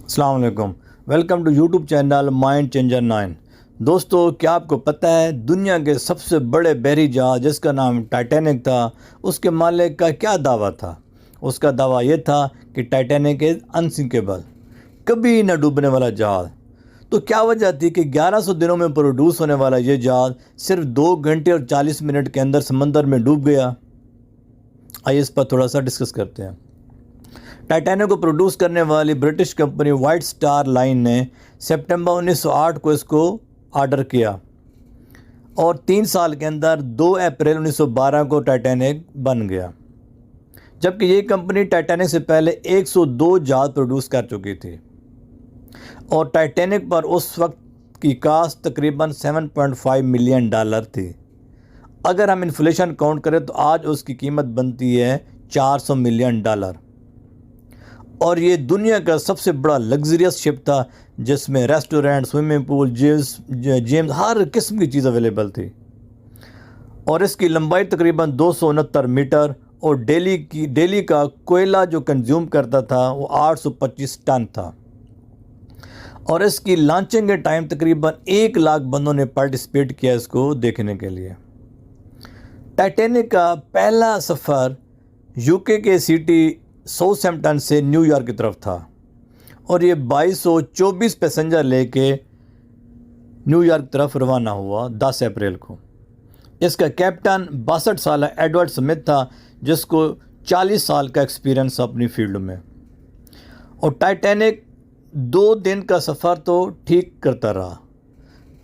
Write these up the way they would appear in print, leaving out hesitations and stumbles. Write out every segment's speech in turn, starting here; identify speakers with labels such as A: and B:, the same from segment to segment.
A: अस्सलाम वालेकुम। Welcome to YouTube channel Mind Changer 9। दोस्तों, क्या आपको पता है दुनिया के सबसे बड़े बहरी जहाज जिसका नाम टाइटैनिक था, उसके मालिक का क्या दावा था? उसका दावा ये था कि टाइटैनिक इज़ अनसिंकेबल, कभी न डूबने वाला जहाज। तो क्या वजह थी कि 1100 दिनों में प्रोड्यूस होने वाला ये जहाज सिर्फ 2 घंटे और 40 मिनट के अंदर समंदर में डूब गया? आइए इस पर थोड़ा सा डिस्कस करते हैं। टाइटैनिक को प्रोड्यूस करने वाली British company white star line ने सितंबर 1908 को इसको ऑर्डर किया और 3 साल के अंदर 2 अप्रैल 1912 को टाइटैनिक बन गया। जबकि ये कंपनी टाइटैनिक से पहले 102 जहाज प्रोड्यूस कर चुकी थी और टाइटैनिक पर उस वक्त की कास्ट तकरीबन $7.5 मिलियन थी। अगर हम इन्फ्लेशन काउंट करें तो आज उसकी कीमत बनती है $400 मिलियन। और ये दुनिया का सबसे बड़ा लग्जरियस शिप था जिसमें रेस्टोरेंट, स्विमिंग पूल, जिम, हर किस्म की चीज़ अवेलेबल थी। और इसकी लंबाई तकरीबन 269 मीटर और डेली का कोयला जो कंज्यूम करता था वो 825 टन था। और इसकी लॉन्चिंग के टाइम तकरीबन 1 लाख बंदों ने पार्टिसिपेट किया इसको देखने के लिए। टाइटैनिक का पहला सफ़र यूके के सिटी साउथहैम्पटन से न्यूयॉर्क की तरफ था और ये 2224 पैसेंजर लेके न्यूयॉर्क की तरफ रवाना हुआ 10 अप्रैल को। इसका कैप्टन 62 साल एडवर्ड स्मिथ था जिसको 40 साल का एक्सपीरियंस अपनी फील्ड में। और टाइटैनिक 2 दिन का सफ़र तो ठीक करता रहा।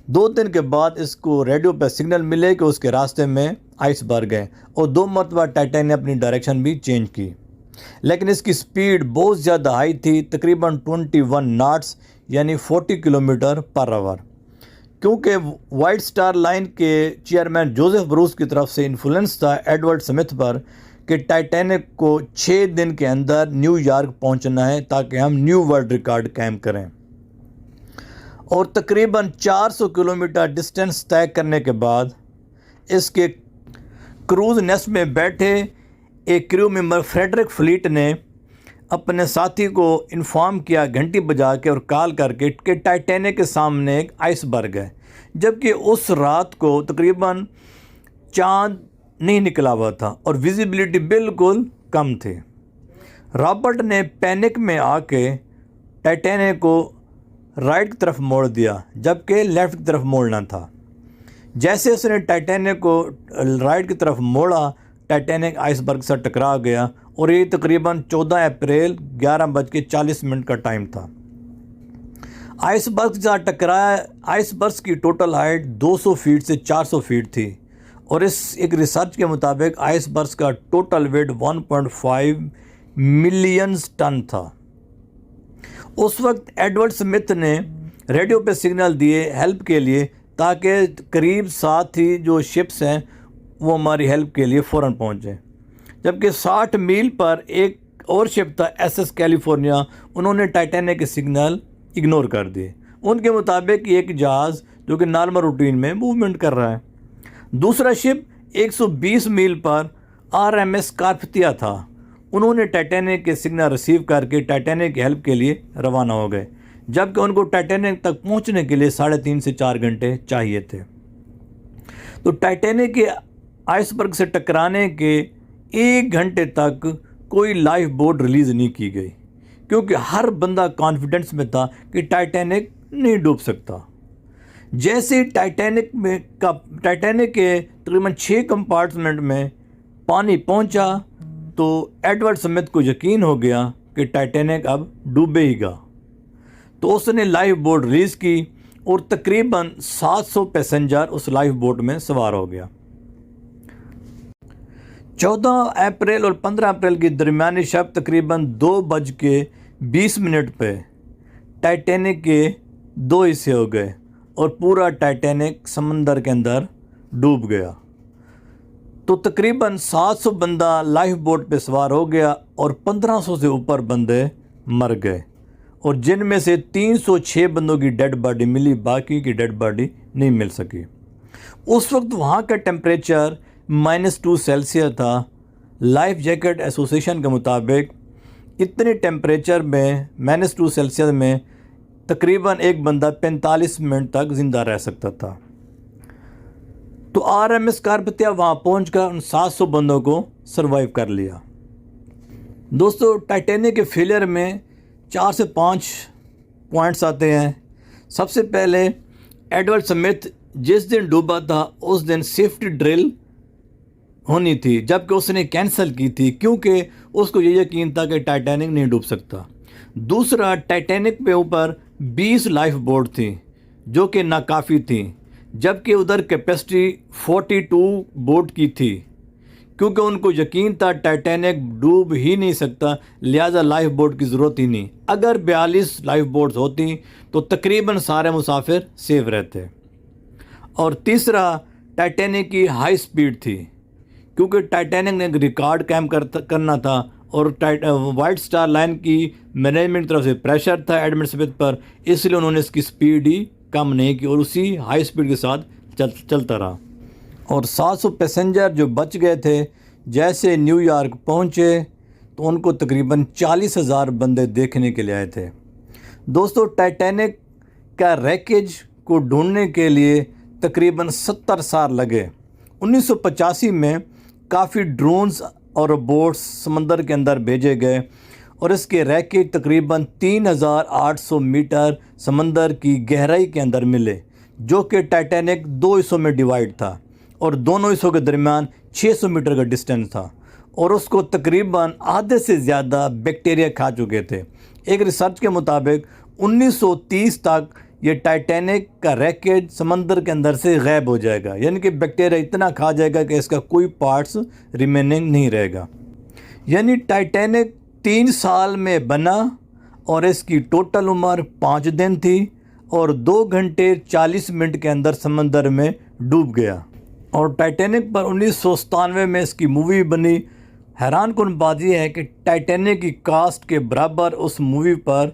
A: 2 दिन के बाद इसको रेडियो पर सिग्नल मिले कि उसके रास्ते में आइसबर्ग है और 2 मरतबा टाइटैनिक ने अपनी डायरेक्शन भी चेंज की, लेकिन इसकी स्पीड बहुत ज़्यादा हाई थी, तकरीबन 21 नॉट्स यानी 40 किलोमीटर पर आवर। क्योंकि वाइट स्टार लाइन के चेयरमैन जोसेफ ब्रूस की तरफ से इन्फ्लुएंस था एडवर्ड स्मिथ पर कि टाइटैनिक को 6 दिन के अंदर न्यूयॉर्क पहुंचना है ताकि हम न्यू वर्ल्ड रिकॉर्ड कायम करें। और तकरीबन 400 किलोमीटर डिस्टेंस तय करने के बाद इसके क्रूज नेस्ट में बैठे एक क्रू मेंबर फ्रेडरिक फ्लीट ने अपने साथी को इन्फॉर्म किया घंटी बजा के और कॉल करके कि टाइटैनिक के सामने एक आइसबर्ग है। जबकि उस रात को तकरीबन चांद नहीं निकला हुआ था और विजिबिलिटी बिल्कुल कम थी। रॉबर्ट ने पैनिक में आके टाइटैनिक को राइट की तरफ मोड़ दिया जबकि लेफ़्ट की तरफ मोड़ना था। जैसे उसने टाइटैनिक को राइट की तरफ मोड़ा, टाइटैनिक आइसबर्ग से टकरा गया और ये तकरीबन 14 अप्रैल 11:40 का टाइम था। आइसबर्ग से टकराया। आइसबर्ग की टोटल हाइट 200 फीट से 400 फीट थी और इस एक रिसर्च के मुताबिक आइसबर्ग का टोटल वेट 1.5 मिलियन टन था। उस वक्त एडवर्ड स्मिथ ने रेडियो पे सिग्नल दिए हेल्प के लिए ताकि करीब साथ ही जो शिप्स हैं वो हमारी हेल्प के लिए फ़ौरन पहुँचे। जबकि 60 मील पर एक और शिप था SS कैलिफोर्निया, उन्होंने टाइटैनिक के सिग्नल इग्नोर कर दिए। उनके मुताबिक एक जहाज़ जो कि नॉर्मल रूटीन में मूवमेंट कर रहा है। दूसरा शिप 120 मील पर RMS कार्पथिया था, उन्होंने टाइटैनिक के सिग्नल रिसीव करके टाइटैनिक की हेल्प के लिए रवाना हो गए। जबकि उनको टाइटैनिक तक पहुंचने के लिए 3.5 से 4 घंटे चाहिए थे। तो टाइटैनिक के आइसबर्ग से टकराने के 1 घंटे तक कोई लाइफ बोट रिलीज़ नहीं की गई क्योंकि हर बंदा कॉन्फिडेंस में था कि टाइटैनिक नहीं डूब सकता। जैसे टाइटैनिक के तकरीबन 6 कंपार्टमेंट में पानी पहुंचा तो एडवर्ड स्मिथ को यकीन हो गया कि टाइटैनिक अब डूबेगा। तो उसने लाइफ बोट रिलीज़ की और तकरीबन 700 पैसेंजर उस लाइफ बोट में सवार हो गया। 14 अप्रैल और 15 अप्रैल की दरमियानी शब तकरीबन 2:20 पे टाइटैनिक के 2 हिस्से हो गए और पूरा टाइटैनिक समंदर के अंदर डूब गया। तो तकरीबन 700 बंदा लाइफ बोट पे सवार हो गया और 1500 से ऊपर बंदे मर गए और जिनमें से 306 बंदों की डेड बॉडी मिली, बाकी की डेड बॉडी नहीं मिल सकी। उस वक्त वहाँ का टेम्परेचर -2 सेल्सियस था। लाइफ जैकेट एसोसिएशन के मुताबिक इतने टेम्परेचर में -2 में तकरीबन एक बंदा 45 मिनट तक ज़िंदा रह सकता था। तो RMS कारपतिया वहाँ पहुँचकर उन 700 बंदों को सरवाइव कर लिया। दोस्तों, टाइटैनिक के फेलियर में 4 से 5 पॉइंट्स आते हैं। सबसे पहले एडवर्ड स्मिथ जिस दिन डूबा था उस दिन सेफ्टी ड्रिल होनी थी, जबकि उसने कैंसिल की थी क्योंकि उसको ये यकीन था कि टाइटैनिक नहीं डूब सकता। दूसरा, टाइटैनिक पे ऊपर 20 लाइफ बोट थी जो कि नाकाफ़ी थी, जबकि उधर कैपेसिटी 42 बोट की थी, क्योंकि उनको यकीन था टाइटैनिक डूब ही नहीं सकता, लिहाजा लाइफ बोट की ज़रूरत ही नहीं। अगर 42 लाइफ बोट्स होती तो तकरीबन सारे मुसाफिर सेफ रहते। और तीसरा, टाइटैनिक की हाई स्पीड थी, क्योंकि टाइटैनिक ने एक रिकॉर्ड कायम करना था और वाइट स्टार लाइन की मैनेजमेंट की तरफ से प्रेशर था एडमिरल स्मिथ पर, इसलिए उन्होंने इसकी स्पीड ही कम नहीं की और उसी हाई स्पीड के साथ चलता रहा। और 700 पैसेंजर जो बच गए थे, जैसे न्यूयॉर्क पहुँचे तो उनको तकरीबन 40,000 बंदे देखने के लिए आए थे। दोस्तों, टाइटैनिक का रैकेज को ढूंढने के लिए तकरीबन 70 साल लगे। 1985 में काफ़ी ड्रोन्स और बोट्स समंदर के अंदर भेजे गए और इसके रैकेज तकरीबन 3,800 मीटर समंदर की गहराई के अंदर मिले, जो कि टाइटैनिक 2 हिस्सों में डिवाइड था और दोनों हिस्सों के दरमियान 600 मीटर का डिस्टेंस था और उसको तकरीबन आधे से ज़्यादा बैक्टीरिया खा चुके थे। एक रिसर्च के मुताबिक 1930 तक ये टाइटैनिक का रैकेज समंदर के अंदर से गायब हो जाएगा, यानी कि बैक्टीरिया इतना खा जाएगा कि इसका कोई पार्ट्स रिमेनिंग नहीं रहेगा। यानी टाइटैनिक 3 साल में बना और इसकी टोटल उम्र 5 दिन थी और 2 घंटे 40 मिनट के अंदर समंदर में डूब गया। और टाइटैनिक पर 1997 में इसकी मूवी बनी। हैरान कुन बात यह है कि टाइटैनिक की कास्ट के बराबर उस मूवी पर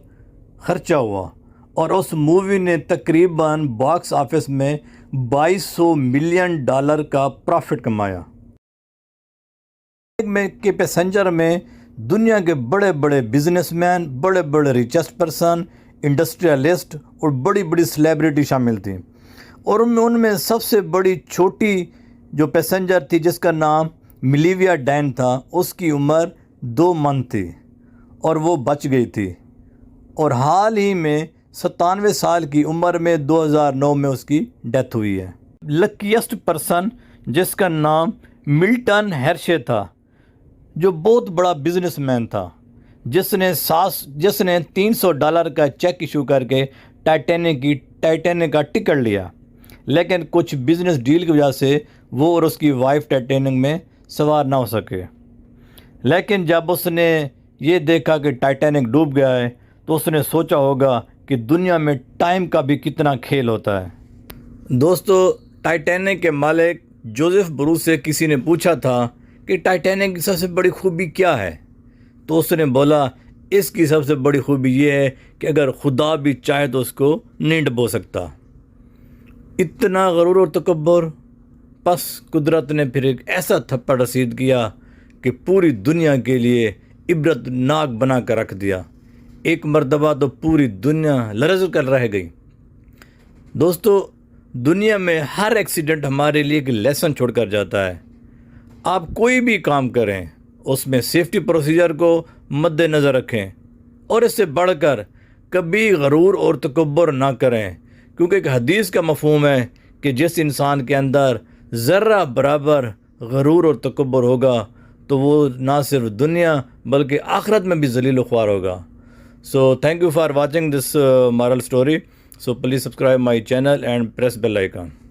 A: खर्चा हुआ और उस मूवी ने तकरीबन बॉक्स ऑफिस में $2200 मिलियन का प्रॉफिट कमाया। के पैसेंजर में दुनिया के बड़े बड़े बिजनेसमैन, बड़े बड़े रिचेस्ट पर्सन, इंडस्ट्रियलिस्ट और बड़ी बड़ी सेलिब्रिटी शामिल थी। और उनमें सबसे बड़ी छोटी जो पैसेंजर थी जिसका नाम मिलिविया डैन था, उसकी उम्र 2 मंथ थी और वो बच गई थी। और हाल ही में 97 साल की उम्र में 2009 में उसकी डेथ हुई है। लकीएस्ट पर्सन जिसका नाम मिल्टन हेर्शे था, जो बहुत बड़ा बिजनेसमैन था, जिसने $300 का चेक इशू करके टाइटैनिक का टिकट लिया, लेकिन कुछ बिजनेस डील की वजह से वो और उसकी वाइफ टाइटैनिक में सवार ना हो सके। लेकिन जब उसने ये देखा कि टाइटैनिक डूब गया है तो उसने सोचा होगा कि दुनिया में टाइम का भी कितना खेल होता है। दोस्तों, टाइटैनिक के मालिक जोसेफ ब्रूस से किसी ने पूछा था कि टाइटैनिक की सबसे बड़ी खूबी क्या है, तो उसने बोला इसकी सबसे बड़ी खूबी ये है कि अगर खुदा भी चाहे तो उसको नहीं डुबो सकता। इतना गरूर और तकब्बुर, बस कुदरत ने फिर एक ऐसा थप्पड़ रसीद किया कि पूरी दुनिया के लिए इबरतनाक बना कर रख दिया। एक मर्तबा तो पूरी दुनिया लरज़ कर रह गई। दोस्तों, दुनिया में हर एक्सीडेंट हमारे लिए एक लेसन छोड़ कर जाता है। आप कोई भी काम करें उसमें सेफ्टी प्रोसीजर को मद्देनज़र रखें और इससे बढ़कर कभी गरूर और तकब्बुर ना करें, क्योंकि एक हदीस का मफ़हूम है कि जिस इंसान के अंदर ज़र्रा बराबर गरूर और तकब्बुर होगा तो वो ना सिर्फ दुनिया बल्कि आखिरत में भी ज़लील ख्वार होगा। So thank you for watching this moral story. So please subscribe my channel and press bell icon.